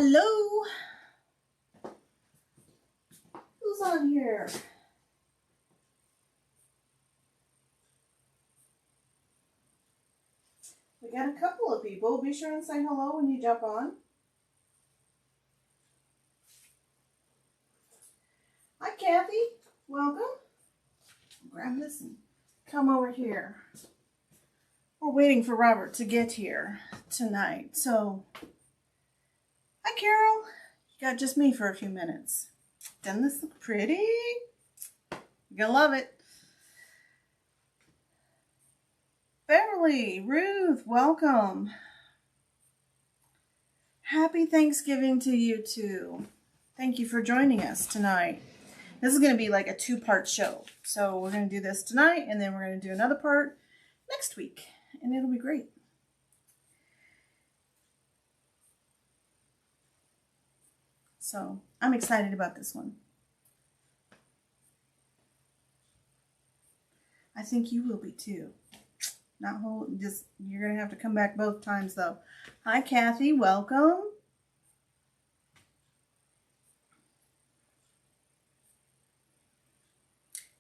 Hello? Who's on here? We got a couple of people. Be sure and say hello when you jump on. Hi, Kathy. Welcome. Grab this and come over here. We're waiting for Robert to get here tonight. So, hi, Carol. You got just me for a few minutes. Doesn't this look pretty? You're gonna love it. Beverly, Ruth, welcome. Happy Thanksgiving to you too. Thank you for joining us tonight. This is going to be like a two-part show. So we're going to do this tonight, and then we're going to do another part next week, and it'll be great. So I'm excited about this one. I think you will be too. Not whole, just you're going to have to come back both times though. Hi, Kathy, welcome.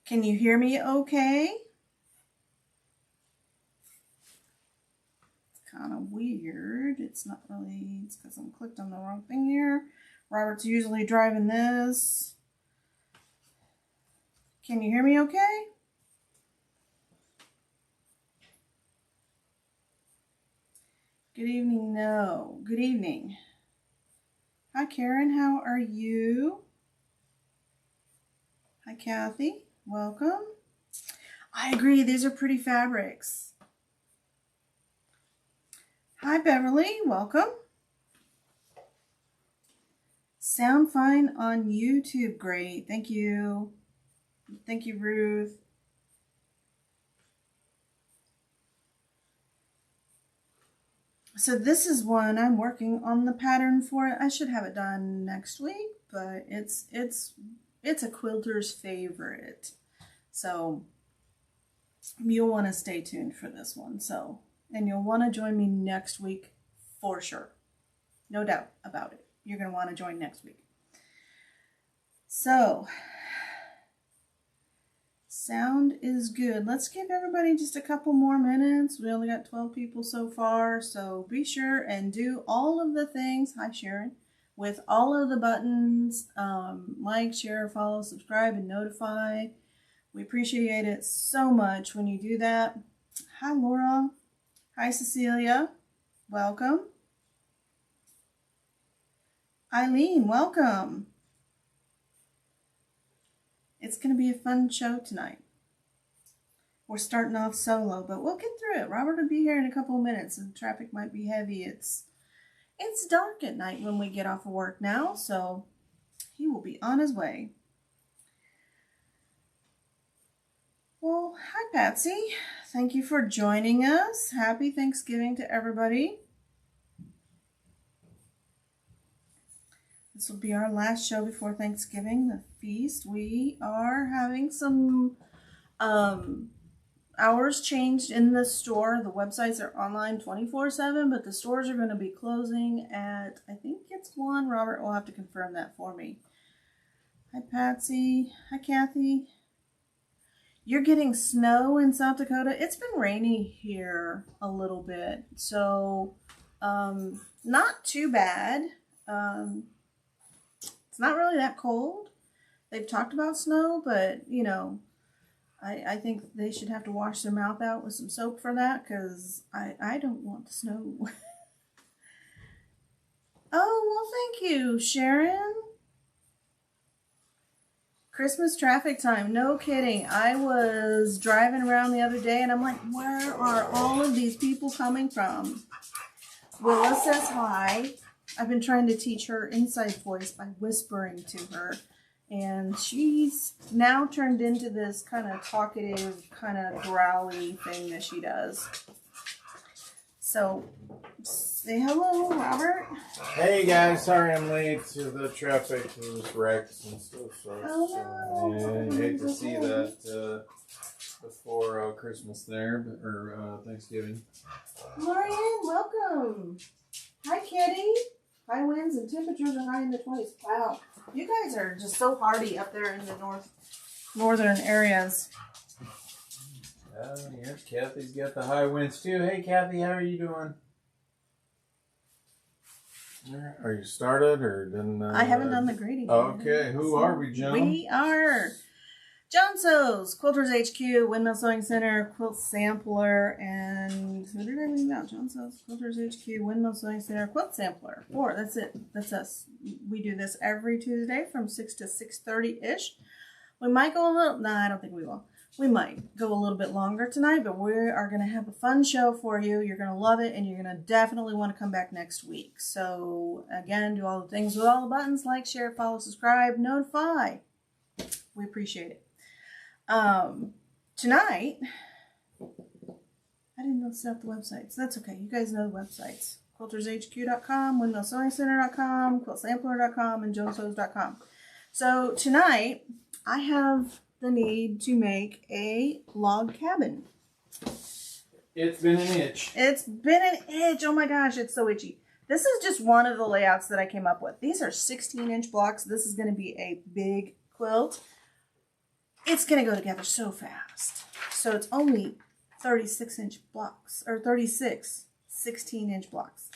Can you hear me okay? It's kind of weird. It's not really, it's because I'm clicked on the wrong thing here. Robert's usually driving this. Can you hear me okay? Good evening, no. Good evening. Hi, Karen, how are you? Hi, Kathy. Welcome. I agree, these are pretty fabrics. Hi, Beverly. Welcome. Sound fine on YouTube. Great. Thank you. Thank you, Ruth. So this is one I'm working on the pattern for. I should have it done next week, but it's a quilter's favorite. So you'll want to stay tuned for this one. So, and you'll want to join me next week for sure. No doubt about it. You're going to want to join next week. So, sound is good. Let's give everybody just a couple more minutes. We only got 12 people so far. So be sure and do all of the things. Hi, Sharon. With all of the buttons, like, share, follow, subscribe, and notify. We appreciate it so much when you do that. Hi, Laura. Hi, Cecilia. Welcome. Eileen, welcome. It's going to be a fun show tonight. We're starting off solo, but we'll get through it. Robert will be here in a couple of minutes, and traffic might be heavy. It's dark at night when we get off of work now, so he will be on his way. Well, hi, Patsy. Thank you for joining us. Happy Thanksgiving to everybody. This will be our last show before Thanksgiving, the feast. We are having some hours changed in the store. The websites are online 24/7, but the stores are going to be closing at, I think it's 1. Robert will have to confirm that for me. Hi, Patsy. Hi, Kathy. You're getting snow in South Dakota. It's been rainy here a little bit, so not too bad. It's not really that cold. They've talked about snow, but you know, I think they should have to wash their mouth out with some soap for that, because I don't want the snow. Oh, well, thank you, Sharon. Christmas traffic time, no kidding. I was driving around the other day and I'm like, where are all of these people coming from? Willa says hi. I've been trying to teach her inside voice by whispering to her. And she's now turned into this kind of talkative, kind of growly thing that she does. So, say hello, Robert. Hey guys, sorry I'm late to the traffic. Was wrecked and stuff. So Oh, no. I hate to see that before Christmas there, or Thanksgiving. Marianne, welcome. Hi, Kitty. High winds and temperatures are high in the 20s. Wow. You guys are just so hardy up there in the northern areas. Here's Kathy's got the high winds too. Hey Kathy, how are you doing? Are you started or didn't? I haven't done the greeting. Okay, who are we, Joan? We are Joan Sews, Quilters HQ, Windmill Sewing Center, Quilt Sampler, and who did I leave out? Joan Sews, Quilters HQ, Windmill Sewing Center, Quilt Sampler. 4. That's it. That's us. We do this every Tuesday from 6 to 6:30-ish. We might go a little. No, I don't think we will. We might go a little bit longer tonight, but we are going to have a fun show for you. You're going to love it, and you're going to definitely want to come back next week. So, again, do all the things with all the buttons, like, share, follow, subscribe, notify. We appreciate it. Tonight, I didn't know to set up the websites. That's okay. You guys know the websites. QuiltersHQ.com, WindmillSewingCenter.com, QuiltSampler.com, and JoanSews.com. So, tonight, I have the need to make a log cabin. It's been an itch. It's been an itch. Oh my gosh, it's so itchy. This is just one of the layouts that I came up with. These are 16-inch blocks. This is going to be a big quilt. It's going to go together so fast. So it's only 36-inch blocks, or 36 16-inch blocks.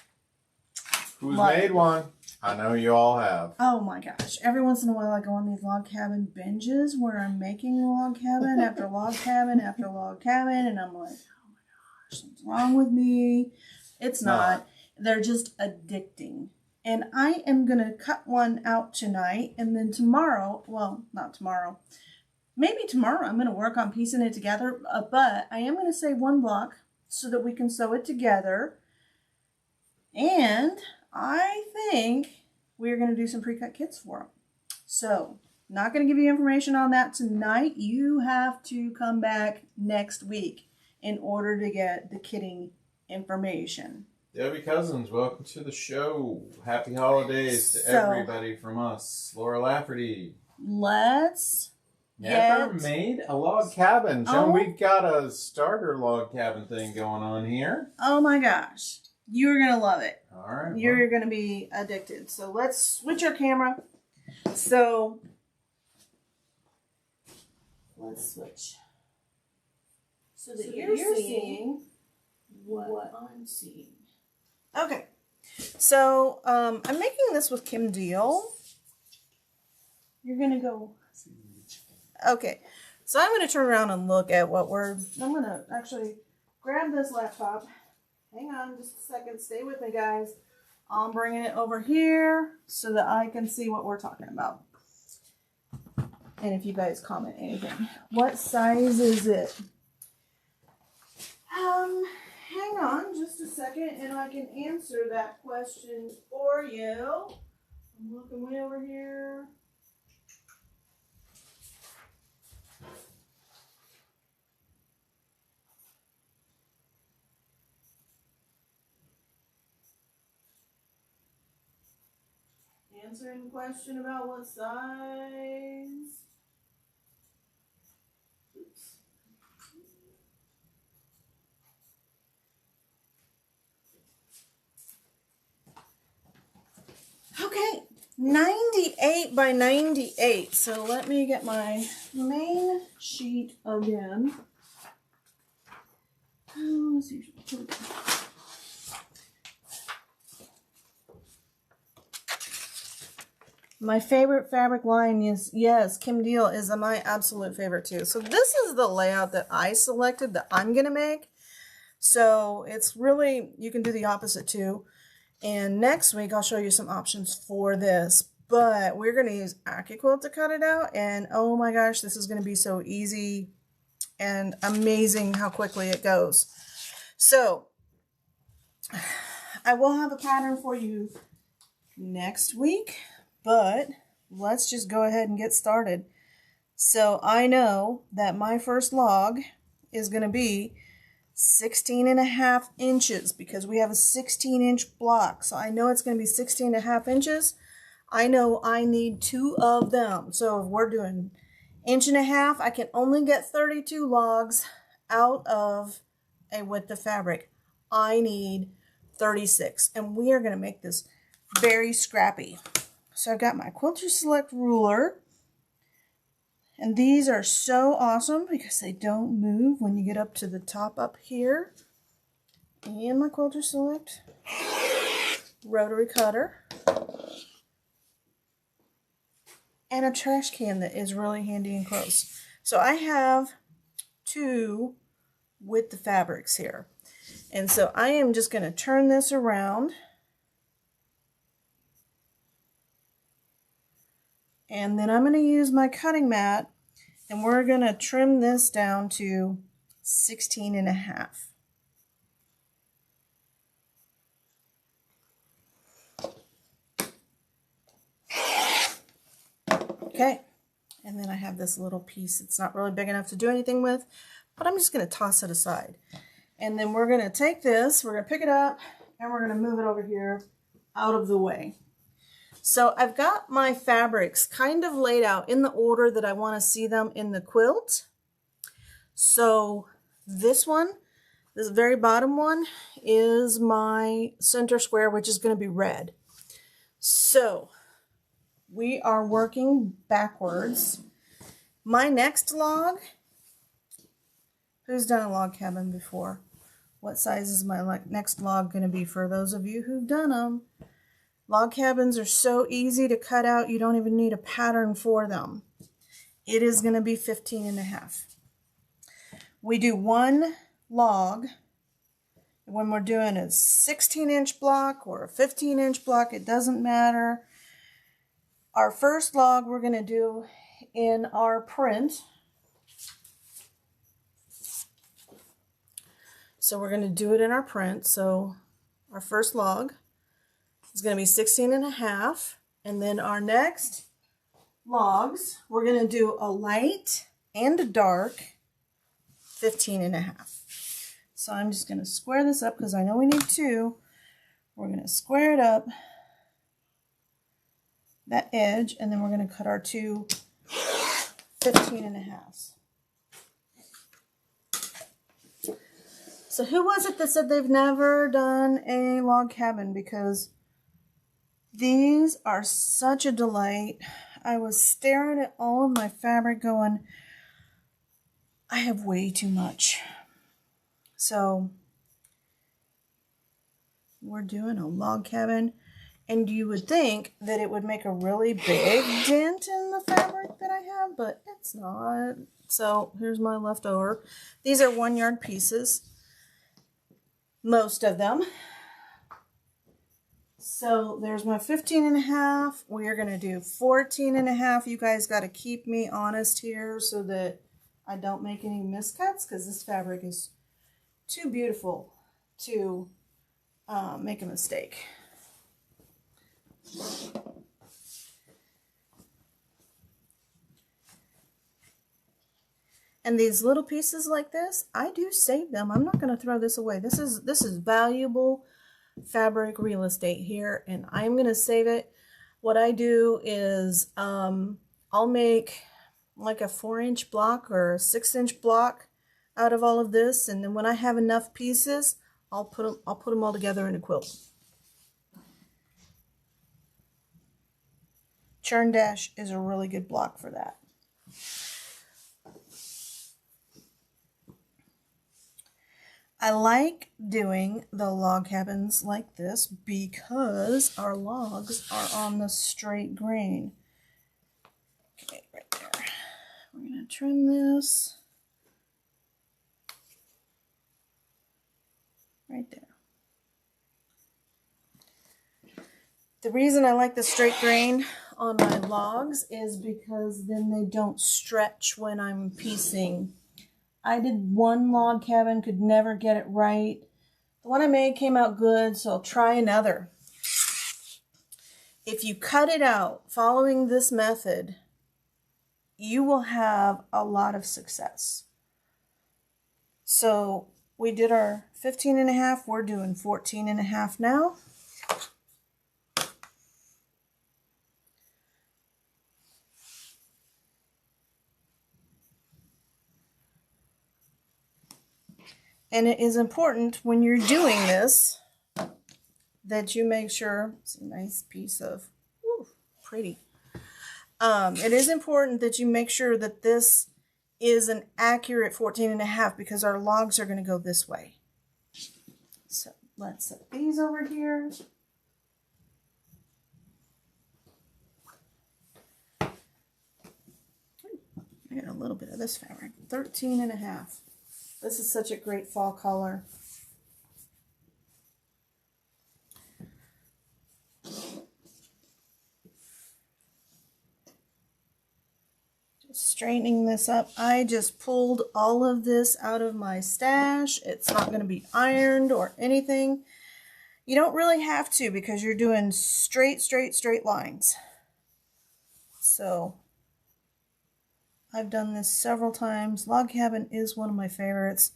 Who's made one? I know you all have. Oh my gosh. Every once in a while I go on these log cabin binges where I'm making log cabin after log cabin after log cabin, and I'm like, oh my gosh, something's wrong with me. It's not. They're just addicting. And I am going to cut one out tonight, and then tomorrow, well, not tomorrow, maybe tomorrow I'm going to work on piecing it together, but I am going to save one block so that we can sew it together. And I think we're going to do some pre-cut kits for them. So, not going to give you information on that tonight. You have to come back next week in order to get the kitting information. Debbie Cousins, welcome to the show. Happy holidays to everybody from us. Laura Lafferty. Let's Never made a log cabin. Joan, we've got a starter log cabin thing going on here. Oh my gosh. You're going to love it. All right. You're going to be addicted. So let's switch our camera. So let's switch. So that you're seeing what I'm seeing. Okay. So I'm making this with Kim Deal. You're going to go. Okay. So I'm going to turn around and look at what I'm going to actually grab this laptop. Hang on just a second. Stay with me, guys. I'm bringing it over here so that I can see what we're talking about. And if you guys comment anything. What size is it? Hang on just a second and I can answer that question for you. I'm looking way over here. Answering the question about what size. Oops. Okay, 98 by 98. So let me get my main sheet again. Oh, let's see. My favorite fabric line is, yes, Kim Deal is my absolute favorite too. So this is the layout that I selected that I'm going to make. So it's really, you can do the opposite too. And next week I'll show you some options for this. But we're going to use AccuQuilt to cut it out. And oh my gosh, this is going to be so easy and amazing how quickly it goes. So I will have a pattern for you next week. But let's just go ahead and get started. So I know that my first log is going to be 16.5 inches because we have a 16-inch block. So I know it's going to be 16.5 inches. I know I need 2 of them. So if we're doing 1.5 inches, I can only get 32 logs out of a width of fabric. I need 36. And we are going to make this very scrappy. So I've got my Quilter Select ruler. And these are so awesome because they don't move when you get up to the top up here. And my Quilter Select rotary cutter. And a trash can that is really handy and close. So I have 2 with the fabrics here. And so I am just going to turn this around. And then I'm going to use my cutting mat and we're going to trim this down to 16.5. Okay, and then I have this little piece. It's not really big enough to do anything with, but I'm just going to toss it aside. And then we're going to take this, we're going to pick it up, and we're going to move it over here out of the way. So I've got my fabrics kind of laid out in the order that I want to see them in the quilt. So this one, this very bottom one, is my center square, which is going to be red. So we are working backwards. My next log, who's done a log cabin before? What size is my next log going to be for those of you who've done them? Log cabins are so easy to cut out, you don't even need a pattern for them. It is going to be 15.5. We do 1 log. When we're doing a 16-inch block or a 15-inch block, it doesn't matter. Our first log we're going to do in our print. So we're going to do it in our print. So our first log is going to be 16.5. And then our next logs, we're going to do a light and a dark 15.5. So I'm just going to square this up because I know we need 2. We're going to square it up, that edge, and then we're going to cut our 2 15.5. So who was it that said they've never done a log cabin? Because these are such a delight. I was staring at all of my fabric going, I have way too much. So we're doing a log cabin, and you would think that it would make a really big dent in the fabric that I have, but it's not. So here's my leftover. These are 1 yard pieces, most of them. So there's my 15.5. We are going to do 14.5. You guys got to keep me honest here so that I don't make any miscuts, because this fabric is too beautiful to make a mistake. And these little pieces like this, I do save them. I'm not going to throw this away. This is valuable fabric real estate here, and I'm going to save it. What I do is I'll make like a 4-inch block or a 6-inch block out of all of this, and then when I have enough pieces, I'll put them all together in a quilt. Churn Dash is a really good block for that. I like doing the log cabins like this because our logs are on the straight grain. Okay, right there. We're going to trim this right there. The reason I like the straight grain on my logs is because then they don't stretch when I'm piecing. I did 1 log cabin, could never get it right. The one I made came out good, so I'll try another. If you cut it out following this method, you will have a lot of success. So we did our 15.5, we're doing 14.5 now. And it is important when you're doing this that you make sure, it's a nice piece of, ooh, pretty. It is important that you make sure that this is an accurate 14.5 because our logs are going to go this way. So let's set these over here. I got a little bit of this fabric. 13.5. This is such a great fall color. Just straightening this up. I just pulled all of this out of my stash. It's not going to be ironed or anything. You don't really have to because you're doing straight lines. So I've done this several times. Log cabin is one of my favorites.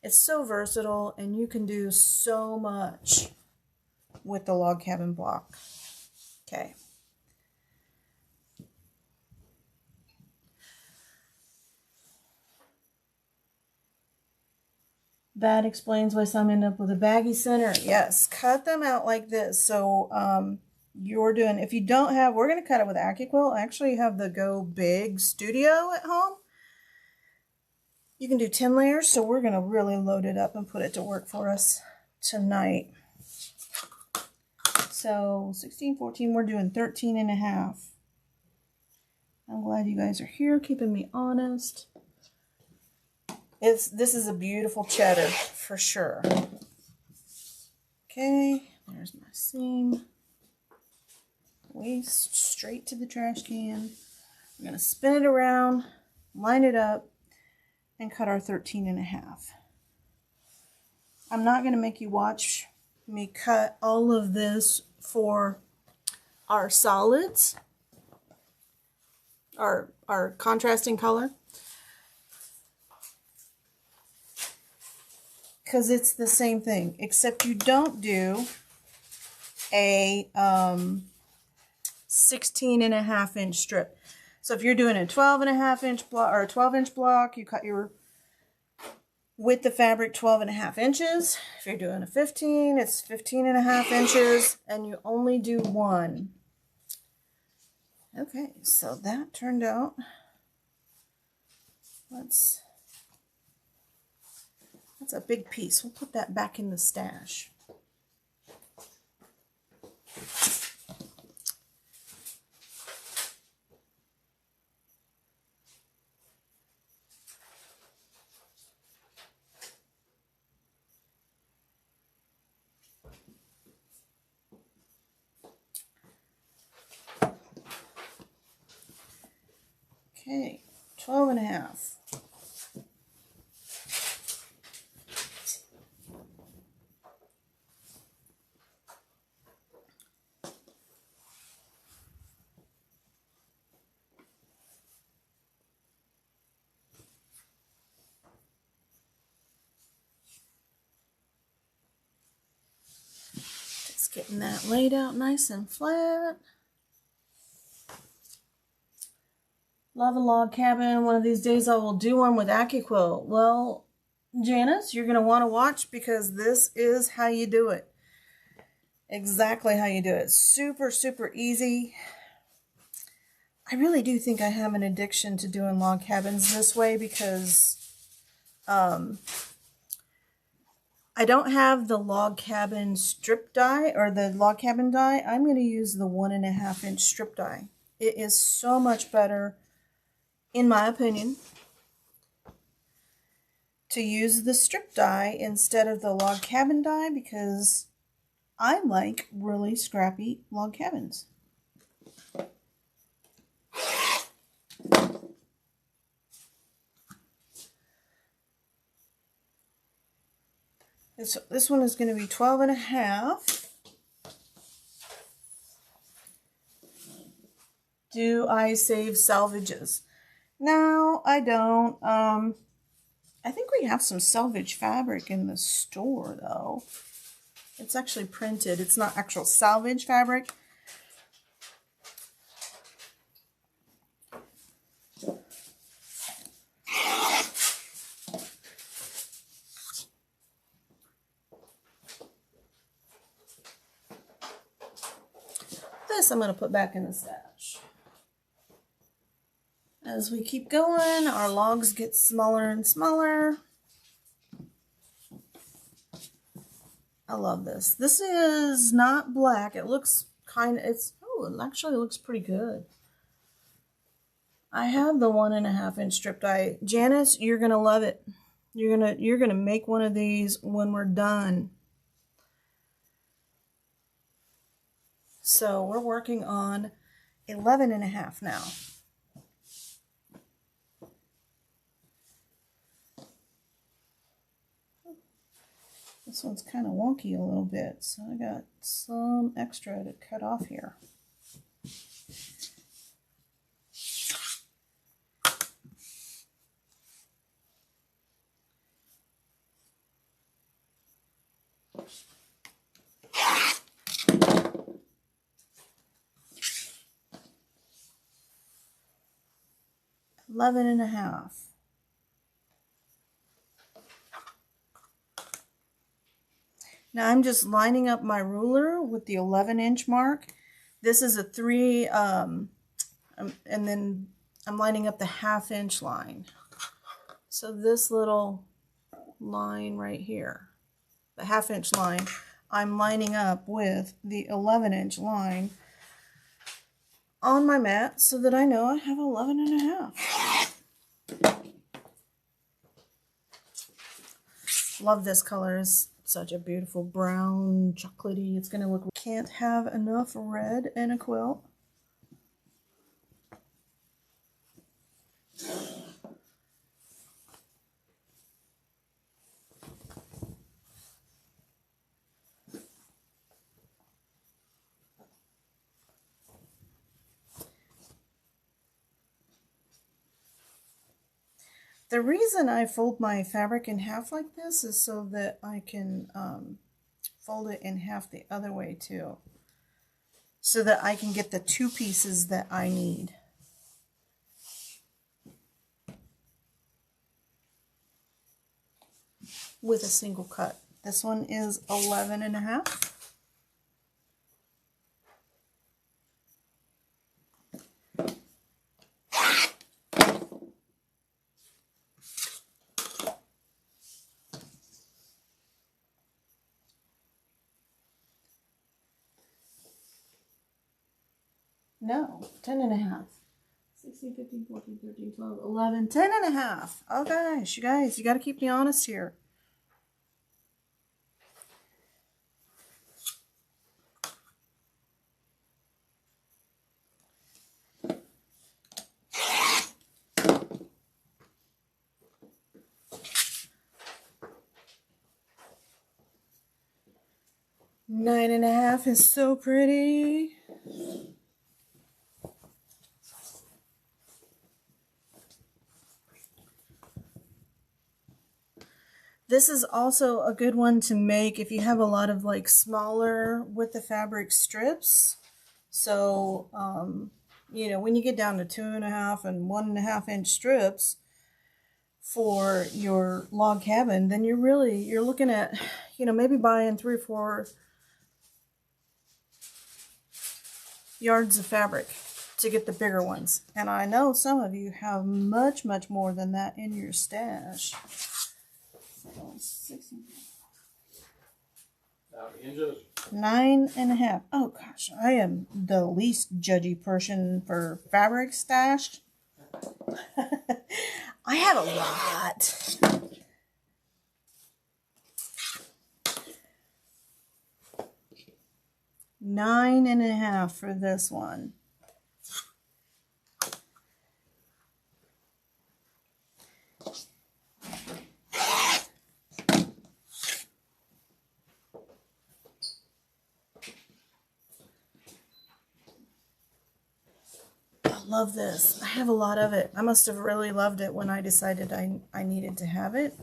It's so versatile and you can do so much with the log cabin block. Okay. That explains why some end up with a baggy center. Yes, cut them out like this. So you're doing, if you don't have, we're going to cut it with AccuQuilt. I actually have the Go Big Studio at home. You can do 10 layers, so we're going to really load it up and put it to work for us tonight. So 16, 14, we're doing 13.5. I'm glad you guys are here, keeping me honest. This is a beautiful cheddar for sure. Okay, there's my seam. Waist straight to the trash can. I'm going to spin it around, line it up, and cut our 13.5. I'm not going to make you watch me cut all of this for our solids, our contrasting color, because it's the same thing, except you don't do a 16.5 inch strip. So if you're doing a 12.5 inch block or a 12-inch block, you cut your width of fabric 12.5 inches. If you're doing a 15, it's 15.5 inches, and you only do one. Okay, so that turned out. That's a big piece. We'll put that back in the stash. Okay, 12.5. Just getting that laid out nice and flat. Love a log cabin. One of these days I will do one with AccuQuilt. Well, Janice, you're going to want to watch because this is how you do it. Exactly how you do it. Super, super easy. I really do think I have an addiction to doing log cabins this way because I don't have the log cabin strip die or the log cabin die. I'm going to use the 1.5 inch strip die. It is so much better, in my opinion, to use the strip die instead of the log cabin die because I like really scrappy log cabins. This one is going to be 12.5. Do I save salvages? No, I don't. I think we have some salvage fabric in the store, though. It's actually printed. It's not actual salvage fabric. this I'm going to put back in the stash. As we keep going, our logs get smaller and smaller. I love this. This is not black. It looks kind of, it actually looks pretty good. I have the 1.5 inch strip die. Janice, you're going to love it. You're going to make one of these when we're done. So we're working on 11.5 now. This one's kind of wonky a little bit, so I got some extra to cut off here. Eleven and a half. Now I'm just lining up my ruler with the 11-inch mark. This is a 3, and then I'm lining up the 1/2 inch line. So this little line right here, the 1/2 inch line, I'm lining up with the 11-inch line on my mat so that I know I have 11.5. Love this color. It's such a beautiful brown, chocolatey. It's going to look... Can't have enough red in a quilt. The reason I fold my fabric in half like this is so that I can fold it in half the other way too. So that I can get the 2 pieces that I need. With a single cut. This one is 11.5. No, 10.5. 16, 15, 14, 13, 12, 11, 10.5. Oh gosh, you guys, you got to keep me honest here. Nine and a half is so pretty. This is also a good one to make if you have a lot of like smaller with the fabric strips. So, you know, when you get down to 2.5 and 1.5 inch strips for your log cabin, then you're looking at, you know, maybe buying 3 or 4 yards of fabric to get the bigger ones. And I know some of you have much, much more than that in your stash. 16. 9.5. Oh gosh, I am the least judgy person for fabric stash. I have a lot. $9.5 for this one. Love this. I have a lot of it. I must have really loved it when I decided I needed to have it.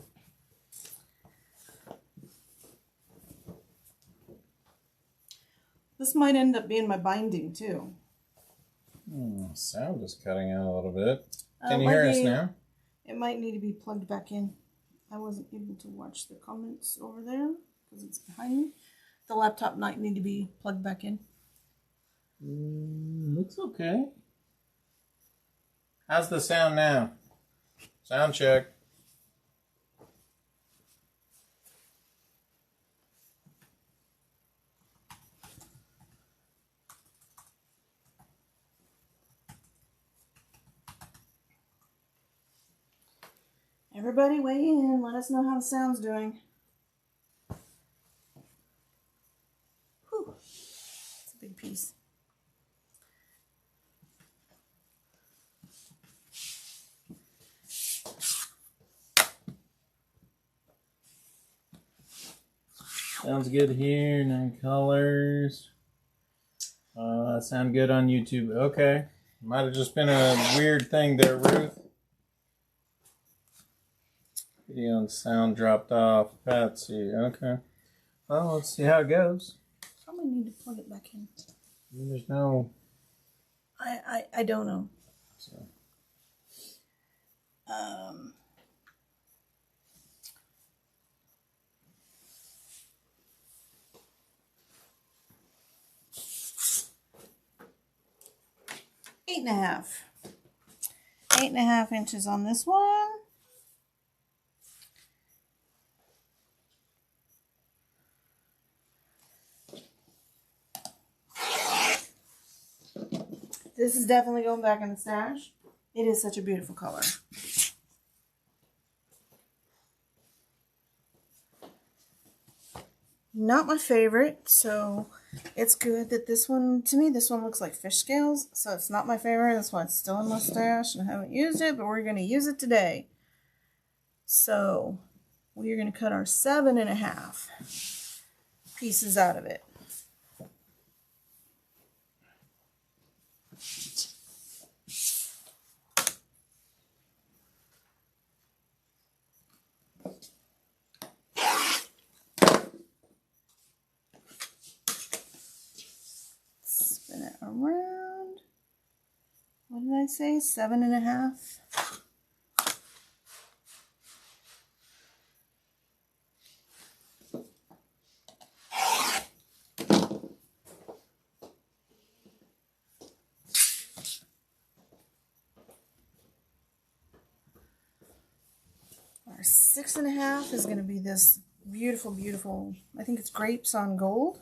This might end up being my binding too. Sound is cutting out a little bit. Can you hear us now? It might need to be plugged back in. I wasn't able to watch the comments over there because it's behind me. The laptop might need to be plugged back in. Looks okay. How's the sound now? Sound check. Everybody weigh in. Let us know how the sound's doing. Whew. It's a big piece. Sounds good here. 9 colors. Sound good on YouTube. Okay. Might have just been a weird thing there, Ruth. Video and sound dropped off. Patsy. Okay. Well, let's see how it goes. Probably need to plug it back in. There's no... I don't know. So. 8.5. 8.5 inches on this one. This is definitely going back in the stash. It is such a beautiful color. Not my favorite, so it's good that this one, to me, this one looks like fish scales, so it's not my favorite. That's why it's still in my stash and I haven't used it, but we're going to use it today. So we are going to cut our 7.5 pieces out of it. Spin it around. What did I say? 7.5. Our 6.5 is going to be this beautiful, beautiful, I think it's grapes on gold.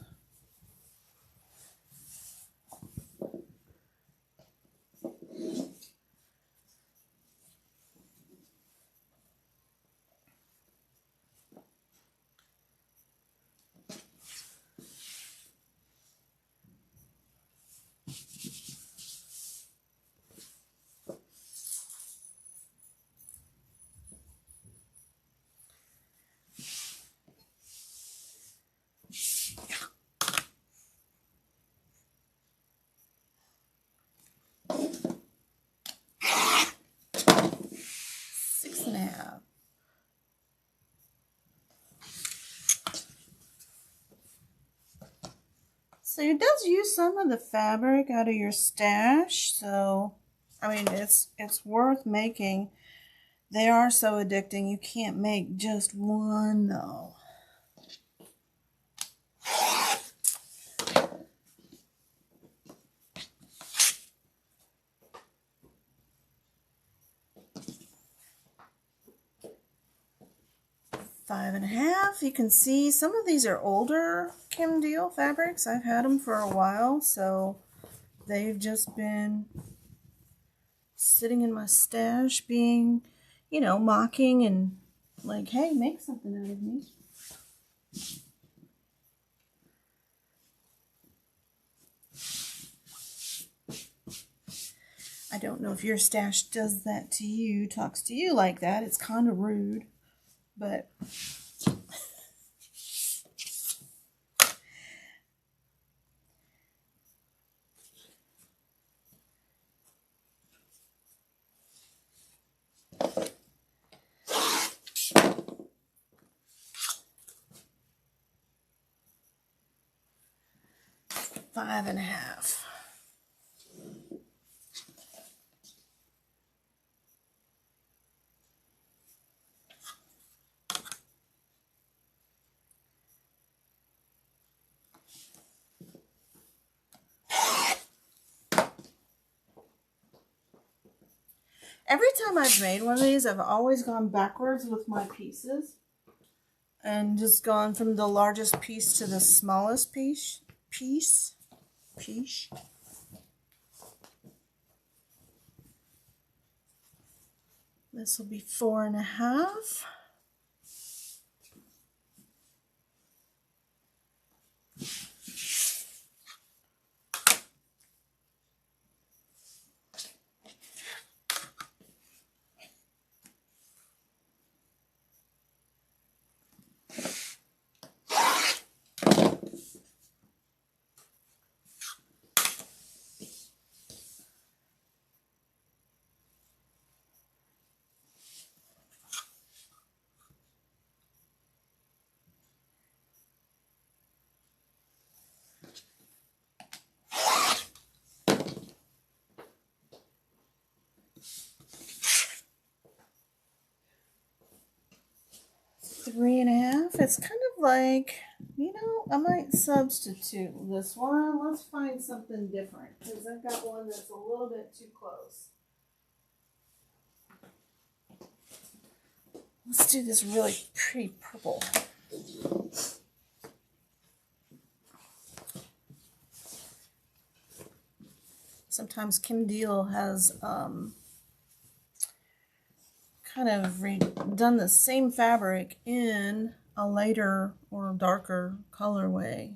So it does use some of the fabric out of your stash, so I mean it's worth making. They are so addicting. You can't make just one though. Five and a half. You can see some of these are older Kim Deal fabrics. I've had them for a while, so they've just been sitting in my stash being, you know, mocking and like, hey, make something out of me. I don't know if your stash does that to you, talks to you like that. It's kind of rude, but five and a half. Every time I've made one of these, I've always gone backwards with my pieces. And just gone from the largest piece to the smallest piece. This will be 4.5. Three and a half. It's kind of like, you know, I might substitute this one. Let's find something different because I've got one that's a little bit too close. Let's do this really pretty purple. Sometimes Kim Deal has kind of done the same fabric in a lighter or darker colorway,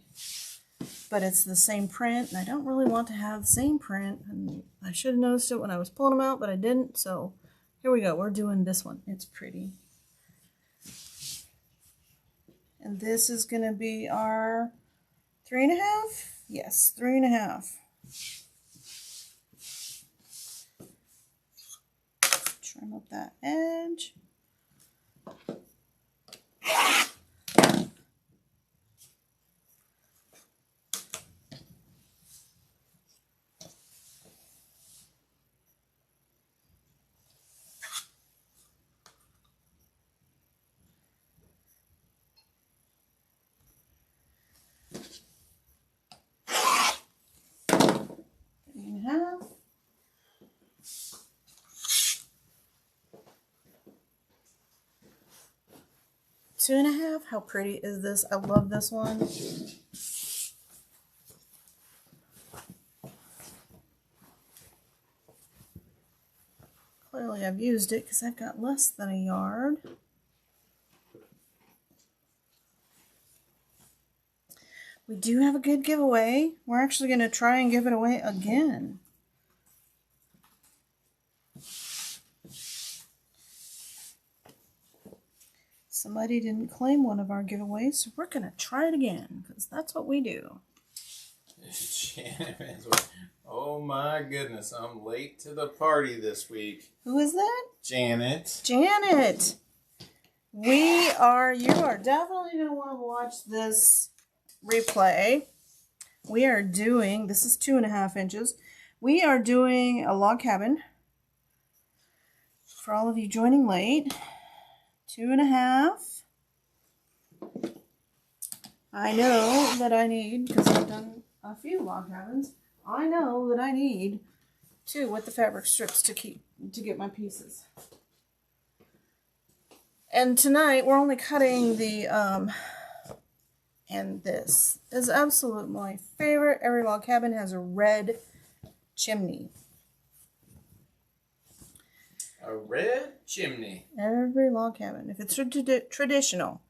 but it's the same print, and I don't really want to have the same print, and I should have noticed it when I was pulling them out, but I didn't. So here we go. We're doing this one. It's pretty, and this is going to be our 3.5. Yes, 3.5. Trim up that edge. Half. Two and a half. How pretty is this? I love this one. Clearly I've used it because I've got less than a yard. We do have a good giveaway. We're actually going to try and give it away again. Somebody didn't claim one of our giveaways, so we're going to try it again, because that's what we do. Oh my goodness, I'm late to the party this week. Who is that? Janet. Janet! You are definitely going to want to watch this replay. We are doing, this is 2.5 inches. We are doing a log cabin. For all of you joining late. 2.5. I know that I need, because I've done a few log cabins, I know that I need 2 with the fabric strips to get my pieces. And tonight we're only cutting the and this is absolute my favorite. Every log cabin has a red chimney. A red chimney. Every log cabin, if it's traditional.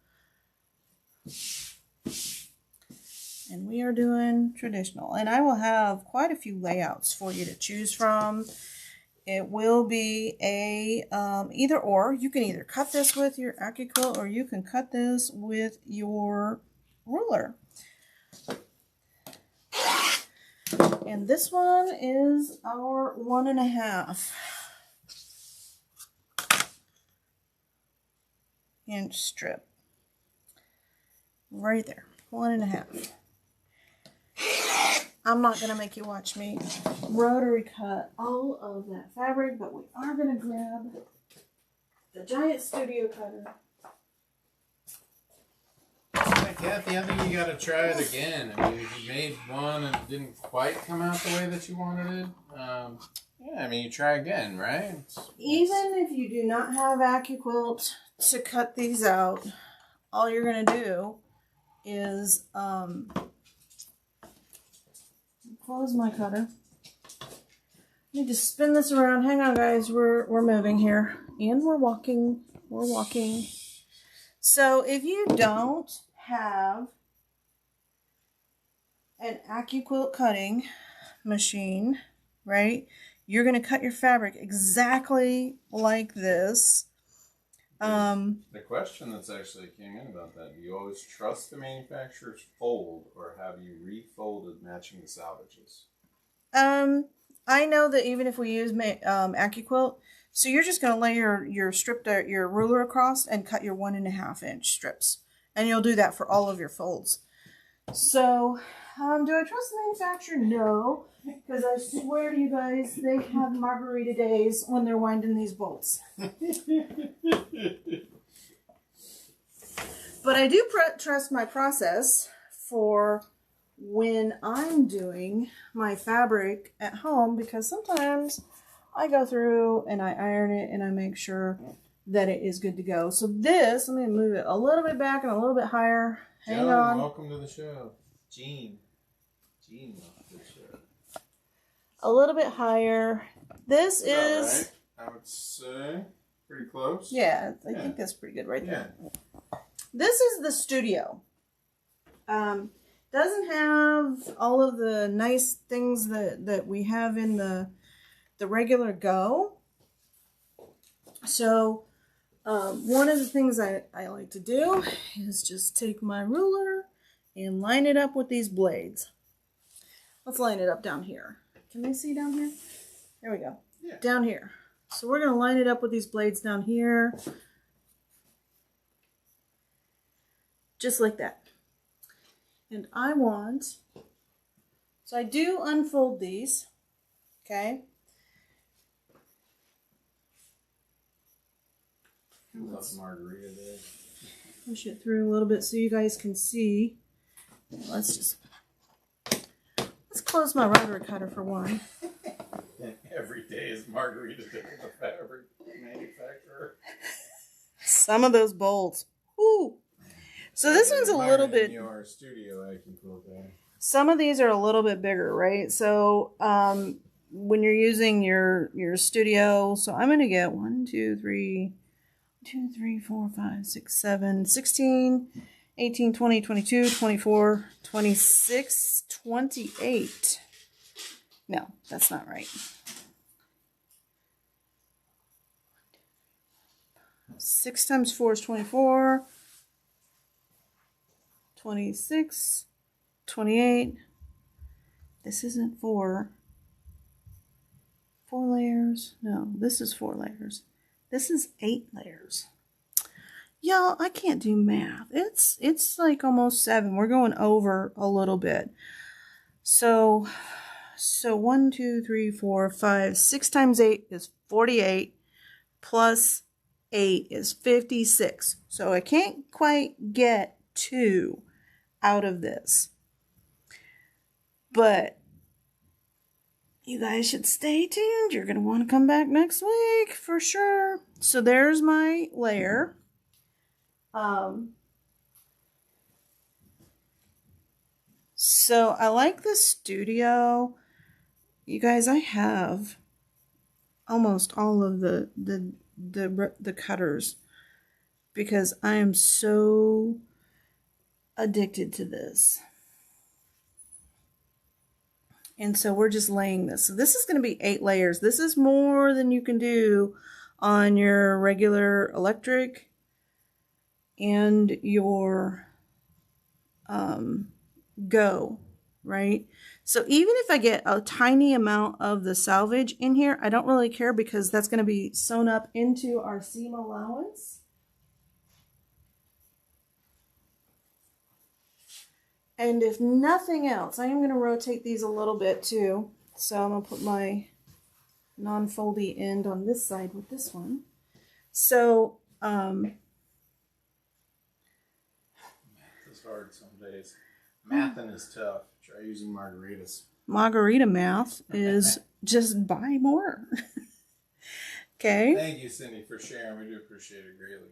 And we are doing traditional. And I will have quite a few layouts for you to choose from. It will be a either or. You can either cut this with your AccuQuilt or you can cut this with your ruler. And this one is our 1.5 inch strip. Right there. 1.5. I'm not going to make you watch me rotary cut all of that fabric, but we are going to grab the giant studio cutter. Yeah, Kathy, I think you got to try it again. I mean, if you made one and it didn't quite come out the way that you wanted it. Yeah, Yeah, I mean, you try again, right? Even if you do not have AccuQuilt to cut these out, all you're going to do is close my cutter. I need to spin this around. Hang on, guys. We're moving here. And we're walking. We're walking. So if you don't have an AccuQuilt cutting machine, right, you're going to cut your fabric exactly like this. The question that's actually came in about that, do you always trust the manufacturer's fold, or have you refolded matching the salvages? I know that even if we use AccuQuilt, so you're just going to lay your ruler across and cut your 1.5 inch strips. And you'll do that for all of your folds. So, do I trust the manufacturer? No. Because I swear to you guys, they have margarita days when they're winding these bolts. But I do trust my process for when I'm doing my fabric at home, because sometimes I go through and I iron it and I make sure that it is good to go. So this, I'm going to move it a little bit back and a little bit higher. Hang on. Welcome to the show. Jean, welcome to the show. A little bit higher. This is... Right. I would say pretty close. Yeah, I think that's pretty good right there. Yeah. This is the studio. Doesn't have all of the nice things that we have in the regular Go. So one of the things I like to do is just take my ruler and line it up with these blades. Let's line it up down here. Can they see down here? There we go. Yeah. Down here. So we're going to line it up with these blades down here. Just like that. And I want, so I do unfold these, okay? Love margarita there. Push it through a little bit so you guys can see. Let's close my rotary cutter for one. Every day is margarita day with the fabric manufacturer. Some of those bolts. Woo! So this one's a little bit... Your studio, I can pull there. Some of these are a little bit bigger, right? So when you're using your studio, so I'm going to get 16, 18, 20, 22, 24, 26, 28. No, that's not right. 6 times 4 is 24. 26, 28. This isn't 4 layers. No, this is 4 layers. This is 8 layers. Y'all, I can't do math. It's like almost 7. We're going over a little bit. So 1, 2, 3, 4, 5, 6 times 8 is 48, plus 8 is 56. So I can't quite get 2 out of this. But you guys should stay tuned. You're going to want to come back next week for sure. So there's my layer. So I like the studio. You guys, I have almost all of the cutters because I am so addicted to this. And so we're just laying this. So this is going to be 8 layers. This is more than you can do on your regular electric and your Go, right? So even if I get a tiny amount of the salvage in here, I don't really care because that's going to be sewn up into our seam allowance. And if nothing else, I am going to rotate these a little bit too. So I'm going to put my non-foldy end on this side with this one. So, math is hard some days. Mathing is tough. Try using margaritas. margarita math is just buy more. Okay. Thank you, Cindy, for sharing. We do appreciate it greatly.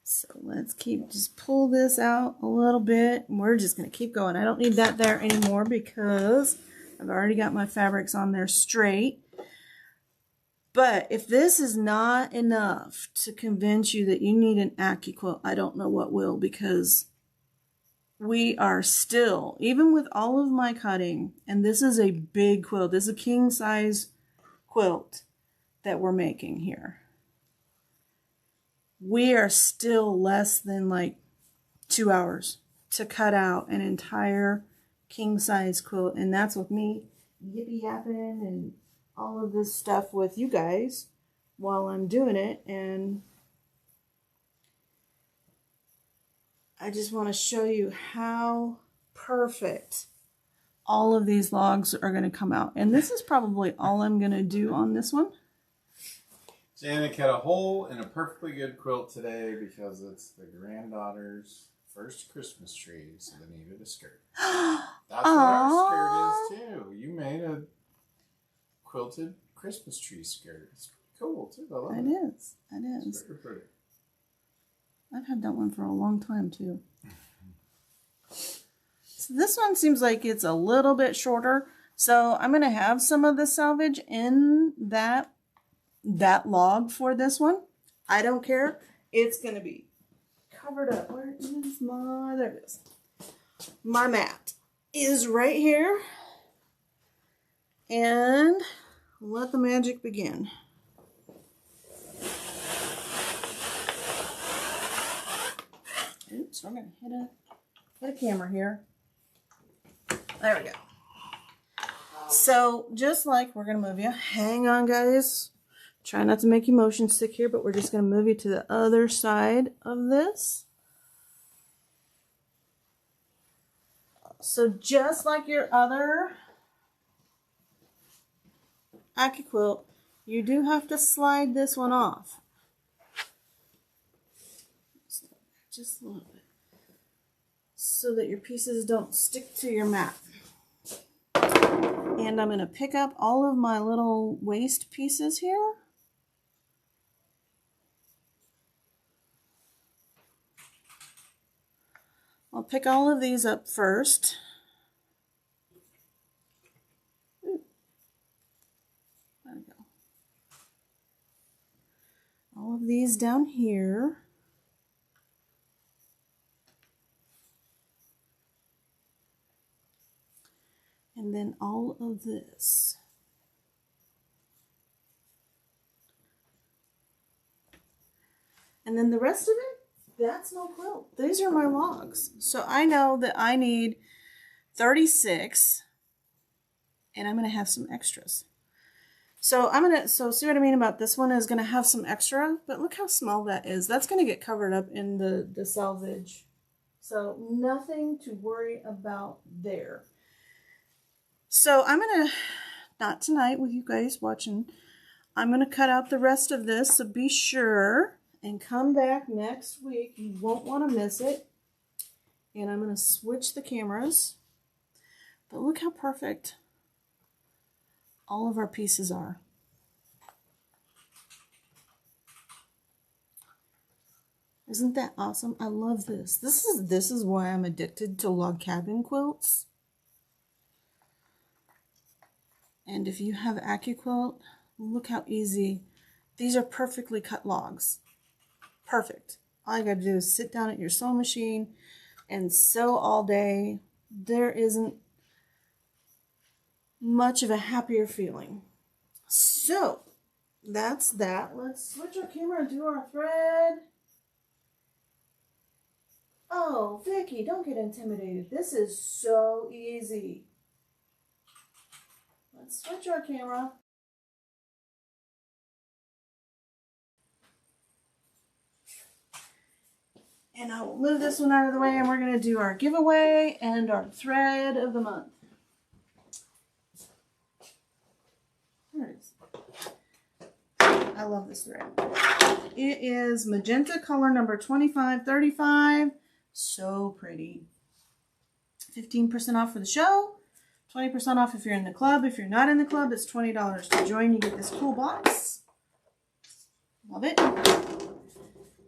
So let's just pull this out a little bit. And we're just going to keep going. I don't need that there anymore because I've already got my fabrics on there straight. But if this is not enough to convince you that you need an AccuQuilt, I don't know what will, because we are still, even with all of my cutting, and this is a big quilt. This is a king size quilt that we're making here. We are still less than like 2 hours to cut out an entire king size quilt. And that's with me yippee yapping and all of this stuff with you guys while I'm doing it. And I just want to show you how perfect all of these logs are going to come out. And this is probably all I'm going to do on this one. Janet cut a hole in a perfectly good quilt today because it's the granddaughter's first Christmas tree, so they needed a skirt. That's what our skirt is too. You made a quilted Christmas tree skirt. It's pretty cool too. I love it. It is. It is. It's very pretty. I've had that one for a long time too. So this one seems like it's a little bit shorter. So I'm going to have some of the salvage in that log for this one. I don't care. It's going to be covered up. Where is my, there it is. My mat is right here. And let the magic begin. Oops, we're going to hit a camera here. There we go. So just like, we're going to move you. Hang on, guys. Try not to make you motion sick here, but we're just going to move you to the other side of this. So just like your other AccuQuilt, you do have to slide this one off. Just a little bit. So that your pieces don't stick to your mat. And I'm going to pick up all of my little waste pieces here. I'll pick all of these up first. Ooh. There we go. All of these down here. And then all of this. And then the rest of it, that's no quilt. These are my logs. So I know that I need 36 and I'm going to have some extras. So see what I mean about this one is going to have some extra, but look how small that is. That's going to get covered up in the salvage. So nothing to worry about there. So I'm going to, not tonight with you guys watching, I'm going to cut out the rest of this. So be sure and come back next week. You won't want to miss it. And I'm going to switch the cameras. But look how perfect all of our pieces are. Isn't that awesome? I love this. This is why I'm addicted to log cabin quilts. And if you have AccuQuilt, look how easy. These are perfectly cut logs. Perfect. All you got to do is sit down at your sewing machine and sew all day. There isn't much of a happier feeling. So, that's that. Let's switch our camera and do our thread. Oh, Vicky, don't get intimidated. This is so easy. Let's switch our camera. And I will move this one out of the way and we're going to do our giveaway and our thread of the month. There it is. I love this thread. It is magenta color number 2535. So pretty. 15% off for the show. 20% off if you're in the club. If you're not in the club, it's $20 to join. You get this cool box. Love it.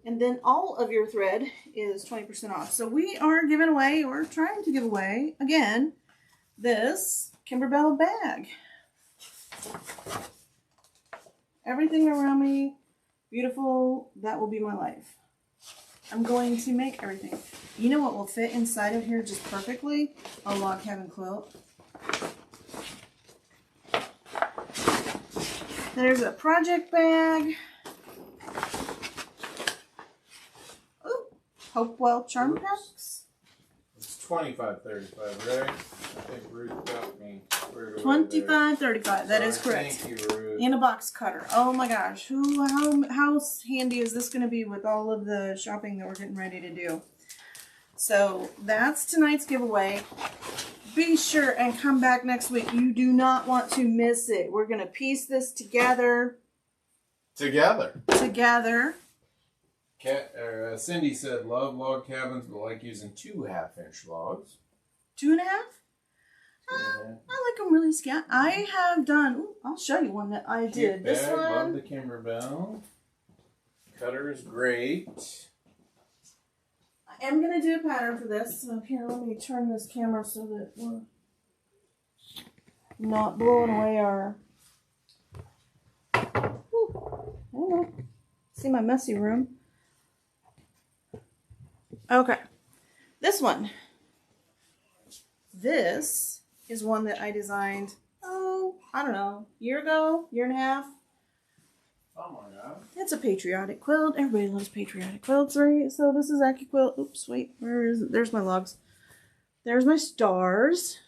And then all of your thread is 20% off. So we are giving away, or trying to give away, again, this Kimberbell bag. Everything around me, beautiful. That will be my life. I'm going to make everything. You know what will fit inside of here just perfectly? A log cabin quilt. There's a project bag. Ooh, Hopewell charm packs. It's $25.35, right? I think Ruth got me. $25.35. That is correct. Thank you, Ruth. And a box cutter. Oh my gosh, how handy is this going to be with all of the shopping that we're getting ready to do? So that's tonight's giveaway. Be sure and come back next week. You do not want to miss it. We're going to piece this together. Together. Cindy said, love log cabins, but like using 2 half-inch logs. 2.5? I like them really scat. I have done, ooh, I'll show you one that I did. This one. Love the Kimberbell. Cutter is great. I am going to do a pattern for this. So here, let me turn this camera so that we're not blowing away our... Ooh, I don't know. See my messy room? Okay. This one. This is one that I designed, I don't know, year ago, year and a half. Oh my God. It's a patriotic quilt. Everybody loves patriotic quilts, right? So this is AccuQuilt. Oops, wait, where is it? There's my logs. There's my stars.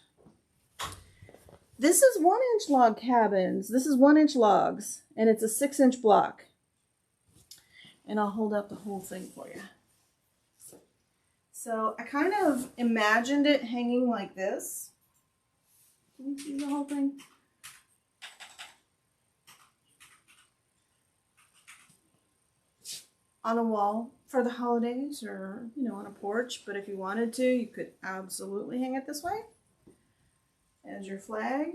This is 1-inch log cabins. This is 1-inch logs, and it's a 6-inch block. And I'll hold up the whole thing for you. So I kind of imagined it hanging like this. Can you see the whole thing? On a wall for the holidays, or, you know, on a porch. But if you wanted to, you could absolutely hang it this way as your flag.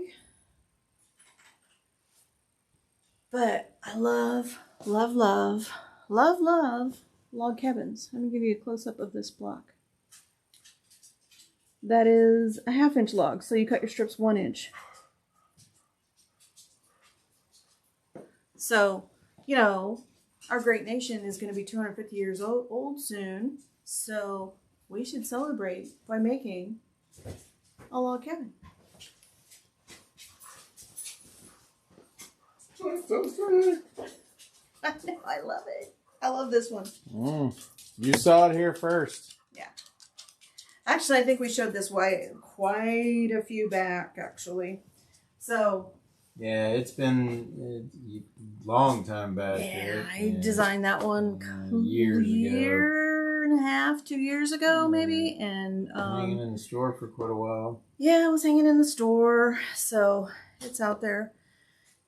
But I love, love, love, love, love log cabins. Let me give you a close-up of this block. That is a 1/2-inch log, so you cut your strips 1 inch. So, you know, our great nation is going to be 250 years old soon, so we should celebrate by making a log cabin. I love it. I love this one. You saw it here first. Yeah. Actually, I think we showed this quite a few back, actually. So. Yeah, it's been a long time back. Yeah, I designed that one years ago. Year and a half, 2 years ago, maybe. And hanging in the store for quite a while. Yeah, it was hanging in the store, so it's out there.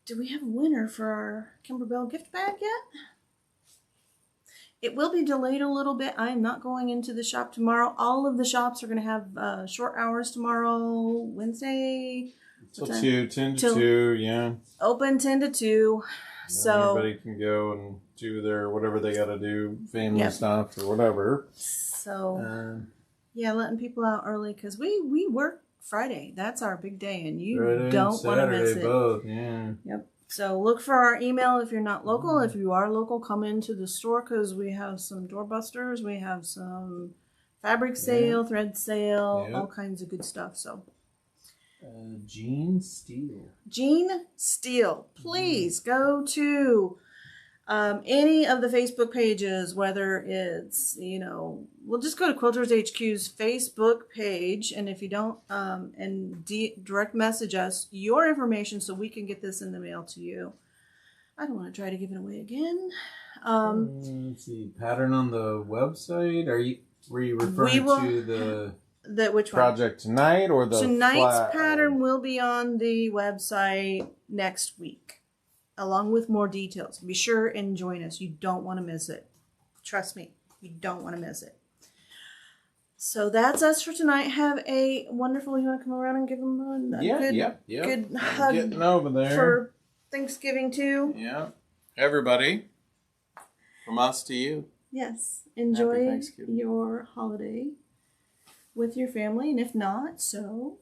Do we have a winner for our Kimberbell gift bag yet? It will be delayed a little bit. I am not going into the shop tomorrow. All of the shops are going to have short hours tomorrow, Wednesday. Till 10 to 2, yeah. Open 10 to 2. So everybody can go and do their whatever they got to do, family stuff or whatever. So, yeah, letting people out early because we work Friday. That's our big day, and you Friday don't want to miss it. Both, yeah. Yep. So look for our email if you're not local. If you are local, come into the store because we have some doorbusters. We have some fabric sale, thread sale, all kinds of good stuff. So. Jean Steele. Jean Steele. Please go to any of the Facebook pages, whether it's, you know, we'll just go to Quilters HQ's Facebook page. And if you don't, direct message us your information so we can get this in the mail to you. I don't want to try to give it away again. Let's see. Pattern on the website. Were you referring to which project tonight or the tonight's pattern will be on the website next week. along with more details. Be sure and join us. You don't want to miss it. Trust me, you don't want to miss it. So that's us for tonight. Have a wonderful. You want to come around and give them a good hug Getting over there for Thanksgiving too? Yeah, everybody, from us to you. Yes. Happy Enjoy Thanksgiving. your holiday with your family, and if not, so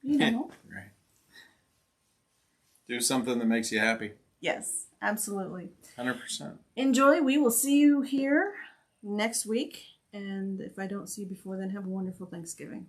you know. Right. Do something that makes you happy. Yes, absolutely. 100%. Enjoy. We will see you here next week. And if I don't see you before then, have a wonderful Thanksgiving.